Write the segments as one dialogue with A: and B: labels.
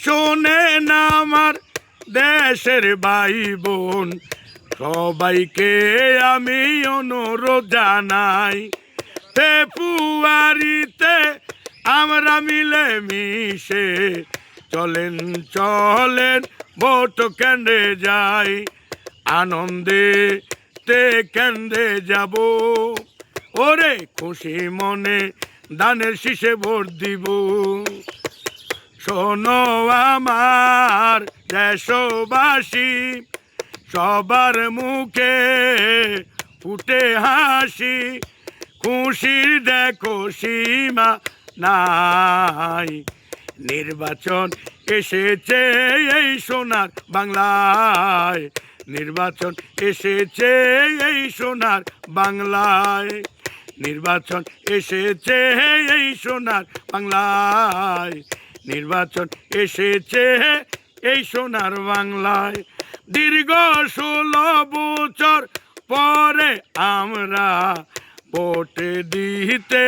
A: শোনেন আমার দেশের ভাই বোন, সবাইকে আমি অনুরোধ জানাই, ফেব্রুয়ারিতে আমরা মিলে মিশে চলেন চলেন ভোট কেন্দ্রে যাই, আনন্দে কেন্দ্রে যাব, ওরে খুশি মনে দানের শীষে ভোট দিব। শোনো আমার দেশবাসী, সবার মুখে ফুটে হাসি, খুশির দেখো সীমা নাই। নির্বাচন এসেছে এই সোনার বাংলায়, নির্বাচন এসেছে এই সোনার বাংলায়, নির্বাচন এসেছে এই সোনার বাংলায়, নির্বাচন এসেছে এই সোনার বাংলায়। দীর্ঘ 16 বছর পরে আমরা ভোট দিতে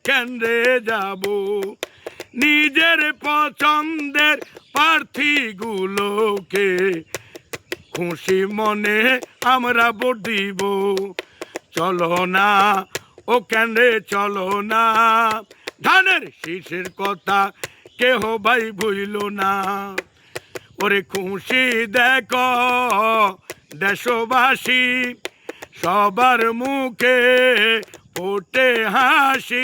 A: কেন্দ্রে যাব, নিজের পছন্দের প্রার্থীগুলোকে খুশি মনে আমরা ভোট দিব। চলো না ও কেন্দ্রে চলো না, ধানের শীষের কথা কেহ ভাই ভুইল না, ওরে খুশি দেখো দেশবাসী, সবার মুখে ফোটে হাসি।